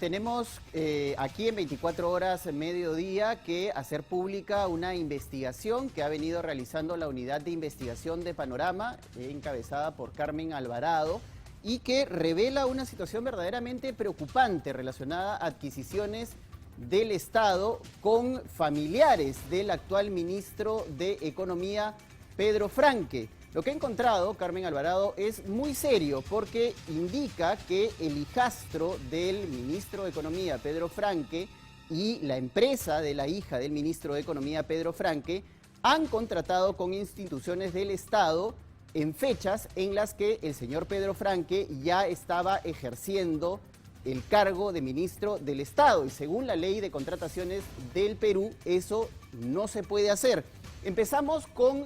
tenemos aquí en 24 horas mediodía que hacer pública una investigación que ha venido realizando la Unidad de Investigación de Panorama, encabezada por Carmen Alvarado, y que revela una situación verdaderamente preocupante relacionada a adquisiciones del Estado con familiares del actual ministro de Economía, Pedro Franque. Lo que ha encontrado Carmen Alvarado es muy serio porque indica que el hijastro del ministro de Economía, Pedro Franque, y la empresa de la hija del ministro de Economía, Pedro Franque, han contratado con instituciones del Estado en fechas en las que el señor Pedro Franque ya estaba ejerciendo el cargo de ministro del Estado. Y según la ley de contrataciones del Perú, eso no se puede hacer. Empezamos con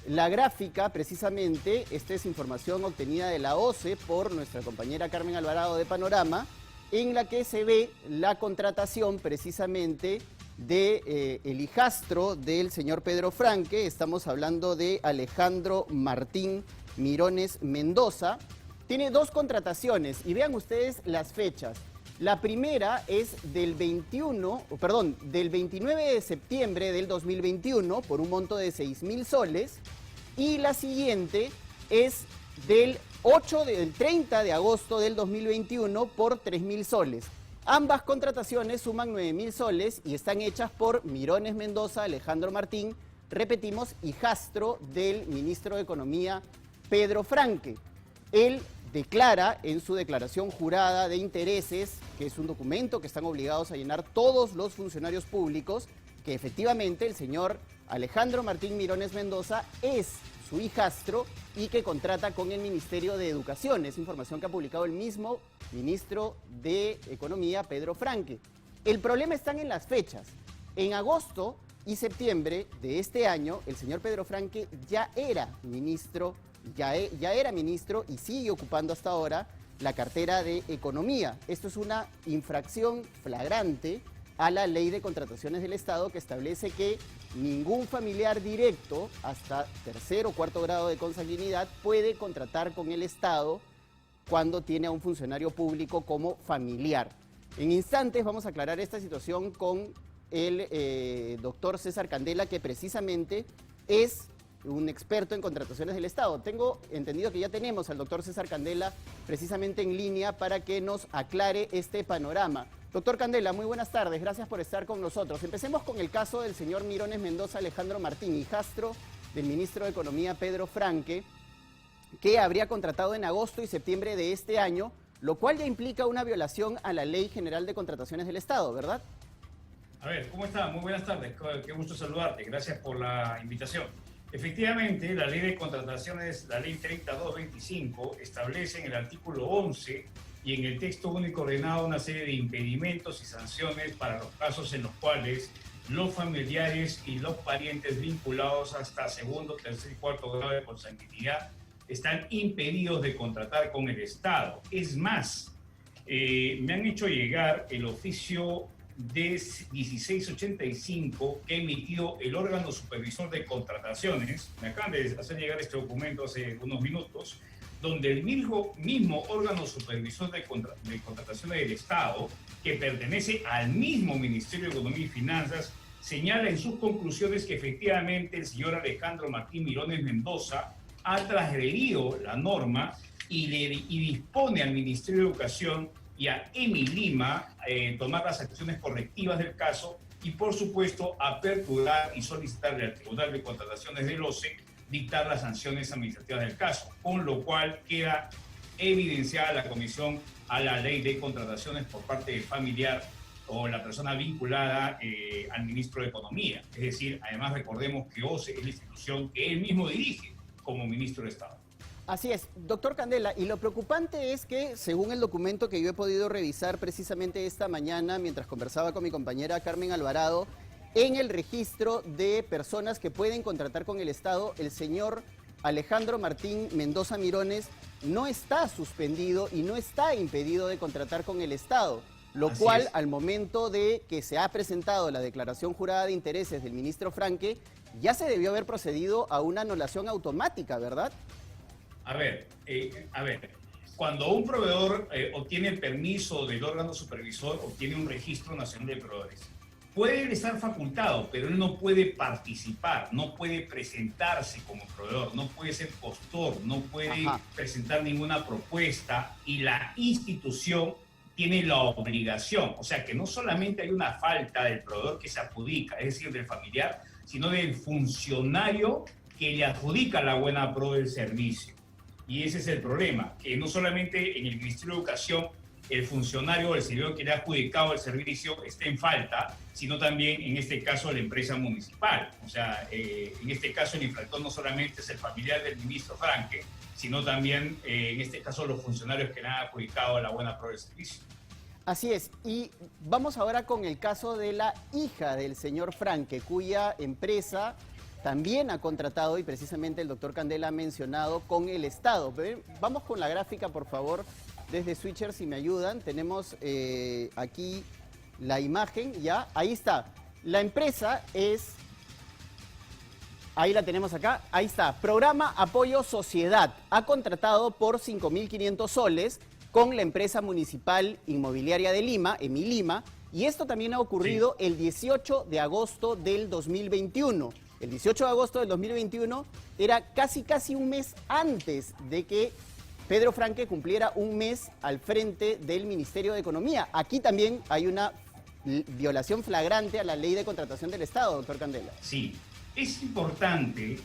la gráfica, precisamente. Esta es información obtenida de la OCE por nuestra compañera Carmen Alvarado de Panorama, en la que se ve la contratación precisamente de el hijastro del señor Pedro Franque. Estamos hablando de Alejandro Martín Mirones Mendoza. Tiene dos contrataciones y vean ustedes las fechas. La primera es del 29 de septiembre del 2021 por un monto de 6.000 soles y la siguiente es del 30 de agosto del 2021 por 3.000 soles. Ambas contrataciones suman 9.000 soles y están hechas por Mirones Mendoza, Alejandro Martín, repetimos, hijastro del ministro de Economía, Pedro Franque. Él declara en su declaración jurada de intereses, que es un documento que están obligados a llenar todos los funcionarios públicos, que efectivamente el señor Alejandro Martín Mirones Mendoza es su hijastro y que contrata con el Ministerio de Educación. Es información que ha publicado el mismo ministro de Economía, Pedro Franque. El problema está en las fechas. En agosto y septiembre de este año, el señor Pedro Franque ya era ministro y sigue ocupando hasta ahora la cartera de Economía. Esto es una infracción flagrante a la Ley de Contrataciones del Estado, que establece que ningún familiar directo hasta tercer o cuarto grado de consanguinidad puede contratar con el Estado cuando tiene a un funcionario público como familiar. En instantes vamos a aclarar esta situación con el doctor César Candela, que precisamente es un experto en contrataciones del Estado. Tengo entendido que ya tenemos al doctor César Candela precisamente en línea para que nos aclare este panorama. Doctor Candela, muy buenas tardes, gracias por estar con nosotros. Empecemos con el caso del señor Mirones Mendoza Alejandro Martín, hijastro del ministro de Economía Pedro Franque, que habría contratado en agosto y septiembre de este año, lo cual ya implica una violación a la Ley General de Contrataciones del Estado, ¿verdad? A ver, ¿cómo está? Muy buenas tardes, qué gusto saludarte, gracias por la invitación. Efectivamente, la Ley de Contrataciones, la Ley 3225, establece en el artículo 11 y en el texto único ordenado una serie de impedimentos y sanciones para los casos en los cuales los familiares y los parientes vinculados hasta segundo, tercer y cuarto grado de consanguinidad están impedidos de contratar con el Estado. Es más, me han hecho llegar el oficio de 1685 que ha emitido el órgano supervisor de contrataciones. Me acaban de hacer llegar este documento hace unos minutos, donde el mismo órgano supervisor de contrataciones del Estado, que pertenece al mismo Ministerio de Economía y Finanzas, señala en sus conclusiones que efectivamente el señor Alejandro Martín Mirones Mendoza ha transgredido la norma y dispone al Ministerio de Educación y a EMI Lima tomar las acciones correctivas del caso y, por supuesto, aperturar y solicitarle al Tribunal de Contrataciones del OCE dictar las sanciones administrativas del caso, con lo cual queda evidenciada la comisión a la Ley de Contrataciones por parte del familiar o la persona vinculada al ministro de Economía. Es decir, además recordemos que OCE es la institución que él mismo dirige como ministro de Estado. Así es, doctor Candela, y lo preocupante es que, según el documento que yo he podido revisar precisamente esta mañana mientras conversaba con mi compañera Carmen Alvarado, en el registro de personas que pueden contratar con el Estado, el señor Alejandro Martín Mendoza Mirones no está suspendido y no está impedido de contratar con el Estado, lo cual al momento de que se ha presentado la declaración jurada de intereses del ministro Franque, ya se debió haber procedido a una anulación automática, ¿verdad? A ver, cuando un proveedor obtiene el permiso del órgano supervisor, obtiene un registro nacional de proveedores. Puede él estar facultado, pero él no puede participar, no puede presentarse como proveedor, no puede ser postor, no puede presentar ninguna propuesta, y la institución tiene la obligación, o sea que no solamente hay una falta del proveedor que se adjudica, es decir, del familiar, sino del funcionario que le adjudica la buena pro del servicio. Y ese es el problema, que no solamente en el Ministerio de Educación el funcionario o el servidor que le ha adjudicado el servicio está en falta, sino también en este caso la empresa municipal. O sea, en este caso el infractor no solamente es el familiar del ministro Franque, sino también en este caso los funcionarios que le han adjudicado la buena pro del servicio. Así es, y vamos ahora con el caso de la hija del señor Franque, cuya empresa también ha contratado, y precisamente el doctor Candela ha mencionado, con el Estado. Vamos con la gráfica, por favor, desde Switcher, si me ayudan. Tenemos aquí la imagen, ya, ahí está. La empresa es, ahí la tenemos acá, ahí está, Programa Apoyo Sociedad. Ha contratado por 5.500 soles con la empresa municipal inmobiliaria de Lima, Emilima, y esto también ha ocurrido el 18 de agosto del 2021. El 18 de agosto del 2021 era casi un mes antes de que Pedro Franque cumpliera un mes al frente del Ministerio de Economía. Aquí también hay una violación flagrante a la ley de contratación del Estado, doctor Candela. Sí, es importante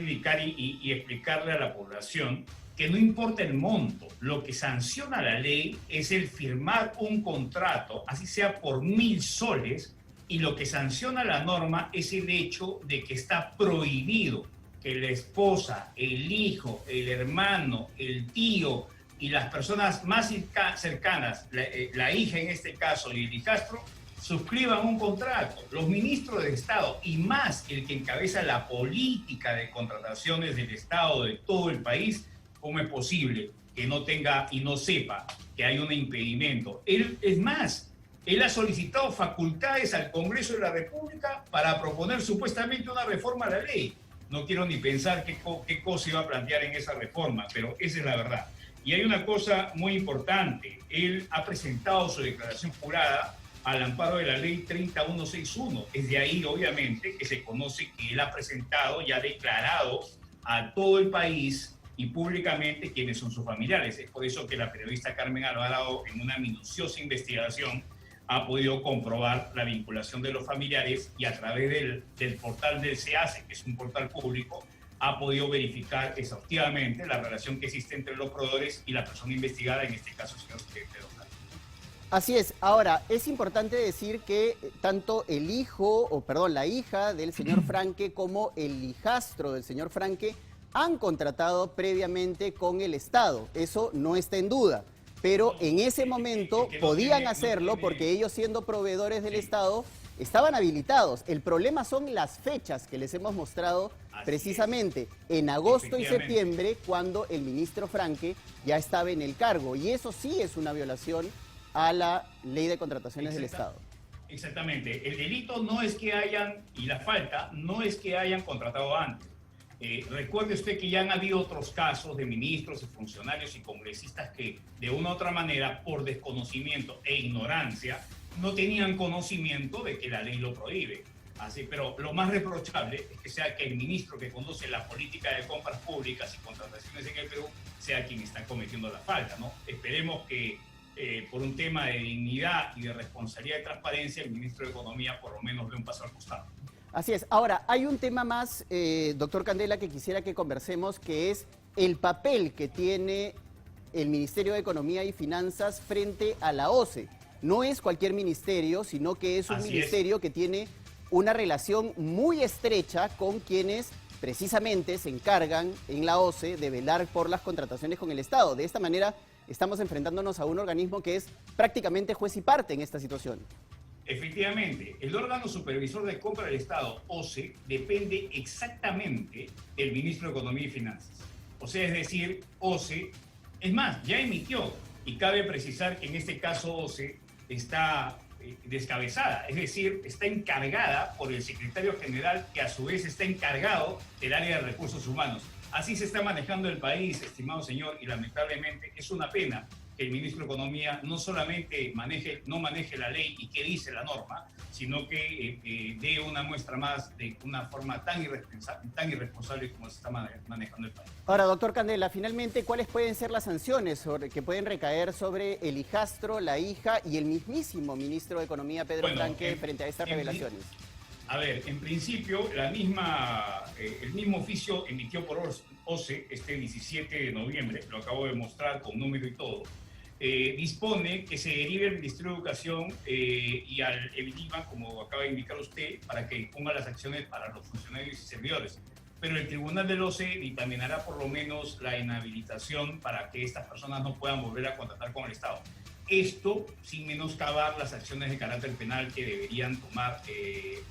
indicar y explicarle a la población que no importa el monto, lo que sanciona la ley es el firmar un contrato, así sea por 1.000 soles, y lo que sanciona la norma es el hecho de que está prohibido que la esposa, el hijo, el hermano, el tío y las personas más cercanas, la hija en este caso y el hijastro, suscriban un contrato. Los ministros de Estado y más el que encabeza la política de contrataciones del Estado de todo el país, ¿cómo es posible que no tenga y no sepa que hay un impedimento? Él ha solicitado facultades al Congreso de la República para proponer supuestamente una reforma a la ley. No quiero ni pensar qué cosa iba a plantear en esa reforma, pero esa es la verdad. Y hay una cosa muy importante. Él ha presentado su declaración jurada al amparo de la ley 30161. Es de ahí, obviamente, que se conoce que él ha presentado y ha declarado a todo el país y públicamente quiénes son sus familiares. Es por eso que la periodista Carmen Alvarado, en una minuciosa investigación, ha podido comprobar la vinculación de los familiares y a través del portal del SEACE, que es un portal público, ha podido verificar exhaustivamente la relación que existe entre los proveedores y la persona investigada, en este caso el señor Pedro Franque. Así es. Ahora, es importante decir que tanto la hija del señor Franque como el hijastro del señor Franque han contratado previamente con el Estado. Eso no está en duda. Pero en ese momento podían hacerlo porque ellos, siendo proveedores del Estado, estaban habilitados. El problema son las fechas que les hemos mostrado precisamente en agosto y septiembre, cuando el ministro Franque ya estaba en el cargo. Y eso sí es una violación a la ley de contrataciones del Estado. Exactamente. El delito no es que hayan, y la falta, no es que hayan contratado antes. Recuerde usted que ya han habido otros casos de ministros y funcionarios y congresistas que de una u otra manera, por desconocimiento e ignorancia, no tenían conocimiento de que la ley lo prohíbe. Pero lo más reprochable es que sea que el ministro que conduce la política de compras públicas y contrataciones en el Perú sea quien está cometiendo la falta, ¿no? Esperemos que por un tema de dignidad y de responsabilidad y transparencia, el ministro de Economía por lo menos dé un paso al costado. Así es. Ahora, hay un tema más, doctor Candela, que quisiera que conversemos, que es el papel que tiene el Ministerio de Economía y Finanzas frente a la OCE. No es cualquier ministerio, sino que es un ministerio que tiene una relación muy estrecha con quienes precisamente se encargan en la OCE de velar por las contrataciones con el Estado. De esta manera estamos enfrentándonos a un organismo que es prácticamente juez y parte en esta situación. Efectivamente, el órgano supervisor de compra del Estado, OCE, depende exactamente del ministro de Economía y Finanzas. O sea, es decir, OCE, es más, ya emitió, y cabe precisar que en este caso OCE está descabezada, es decir, está encargada por el secretario general, que a su vez está encargado del área de recursos humanos. Así se está manejando el país, estimado señor, y lamentablemente es una pena que el ministro de Economía no solamente no maneje la ley y que dice la norma, sino que dé una muestra más de una forma tan irresponsable como se está manejando el país. Ahora, doctor Candela, finalmente, ¿cuáles pueden ser las sanciones que pueden recaer sobre el hijastro, la hija y el mismísimo ministro de Economía, Pedro Franque, frente a estas revelaciones? A ver, en principio, el mismo oficio emitió por OCE este 17 de noviembre, lo acabo de mostrar con número y todo, dispone que se derive el Ministerio de Educación y al EBIDIMA, como acaba de indicar usted, para que ponga las acciones para los funcionarios y servidores. Pero el Tribunal del OCE dictaminará por lo menos la inhabilitación para que estas personas no puedan volver a contratar con el Estado. Esto sin menoscabar las acciones de carácter penal que deberían tomar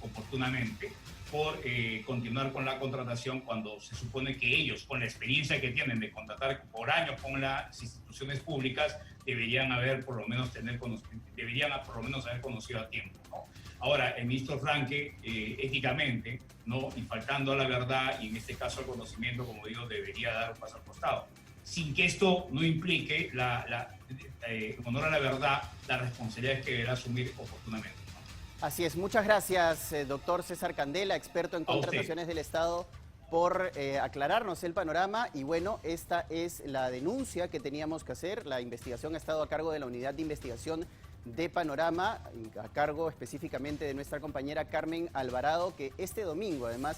oportunamente por continuar con la contratación cuando se supone que ellos, con la experiencia que tienen de contratar por años con las instituciones públicas, deberían por lo menos haber conocido a tiempo, ¿no? Ahora, el ministro Franque, éticamente, ¿no?, y faltando a la verdad, y en este caso al conocimiento, como digo, debería dar un paso al costado, sin que esto no implique, en honor a la verdad, la responsabilidad que deberá asumir oportunamente. Así es. Muchas gracias, doctor César Candela, experto en contrataciones del Estado, por aclararnos el panorama. Y bueno, esta es la denuncia que teníamos que hacer. La investigación ha estado a cargo de la Unidad de Investigación de Panorama, a cargo específicamente de nuestra compañera Carmen Alvarado, que este domingo además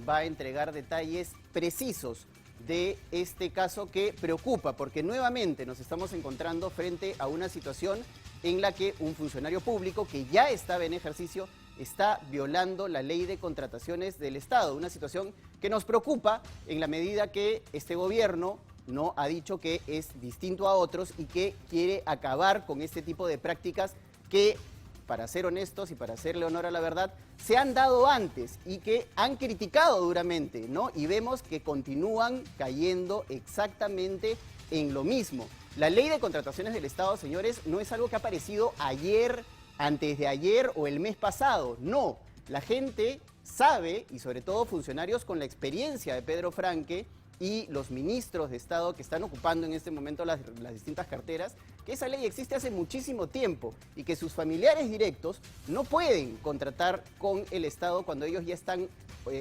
va a entregar detalles precisos de este caso que preocupa, porque nuevamente nos estamos encontrando frente a una situación en la que un funcionario público que ya estaba en ejercicio está violando la ley de contrataciones del Estado. Una situación que nos preocupa en la medida que este gobierno no ha dicho que es distinto a otros y que quiere acabar con este tipo de prácticas que, para ser honestos y para hacerle honor a la verdad, se han dado antes y que han criticado duramente, ¿no? Y vemos que continúan cayendo exactamente en lo mismo. La ley de contrataciones del Estado, señores, no es algo que ha aparecido ayer, antes de ayer o el mes pasado. No, la gente sabe, y sobre todo funcionarios con la experiencia de Pedro Franque y los ministros de Estado que están ocupando en este momento las distintas carteras, que esa ley existe hace muchísimo tiempo y que sus familiares directos no pueden contratar con el Estado cuando ellos ya están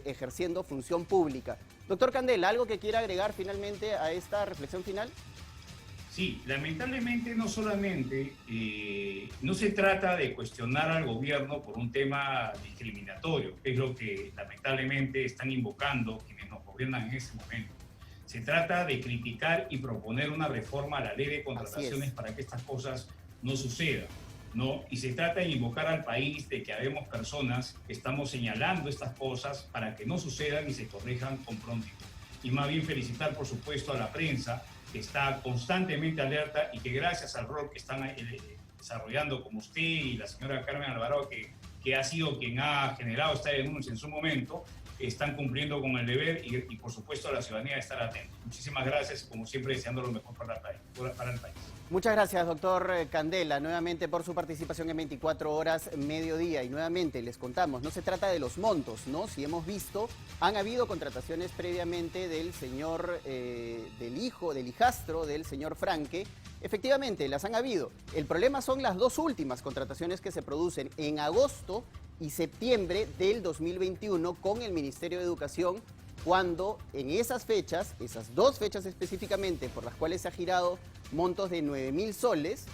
ejerciendo función pública. Doctor Candela, ¿algo que quiera agregar finalmente a esta reflexión final? Sí, lamentablemente no solamente no se trata de cuestionar al gobierno por un tema discriminatorio, que es lo que lamentablemente están invocando quienes nos gobiernan en ese momento. Se trata de criticar y proponer una reforma a la ley de contrataciones para que estas cosas no sucedan, ¿no? Y se trata de invocar al país de que habemos personas que estamos señalando estas cosas para que no sucedan y se corrijan con prontitud. Y más bien felicitar, por supuesto, a la prensa, que está constantemente alerta y que gracias al rol que están desarrollando como usted y la señora Carmen Alvarado, que ha sido quien ha generado esta denuncia en su momento, están cumpliendo con el deber y por supuesto a la ciudadanía de estar atentos. Muchísimas gracias, como siempre deseando lo mejor para el país. Muchas gracias, doctor Candela, nuevamente por su participación en 24 horas mediodía. Y nuevamente les contamos, no se trata de los montos, ¿no? Si hemos visto, han habido contrataciones previamente del señor, del hijastro del señor Franque. Efectivamente, las han habido. El problema son las dos últimas contrataciones que se producen en agosto y septiembre del 2021 con el Ministerio de Educación, cuando en esas fechas, esas dos fechas específicamente por las cuales se ha girado montos de 9.000 soles,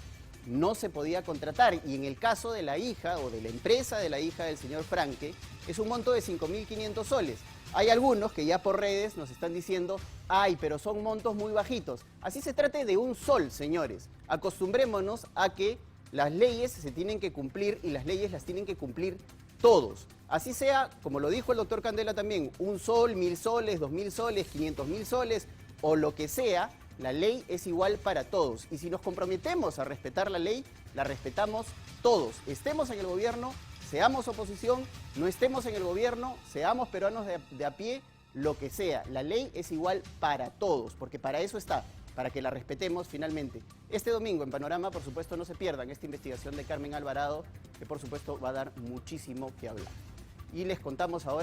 no se podía contratar. Y en el caso de la hija o de la empresa de la hija del señor Franque, es un monto de 5.500 soles. Hay algunos que ya por redes nos están diciendo, ay, pero son montos muy bajitos. Así se trate de un sol, señores. Acostumbrémonos a que las leyes se tienen que cumplir y las leyes las tienen que cumplir todos. Así sea, como lo dijo el doctor Candela también, un sol, 1.000 soles, 2.000 soles, 500.000 soles o lo que sea, la ley es igual para todos. Y si nos comprometemos a respetar la ley, la respetamos todos. Estemos en el gobierno, seamos oposición, no estemos en el gobierno, seamos peruanos de a pie, lo que sea. La ley es igual para todos, porque para eso está, para que la respetemos finalmente. Este domingo en Panorama, por supuesto, no se pierdan esta investigación de Carmen Alvarado, que por supuesto va a dar muchísimo que hablar. Y les contamos ahora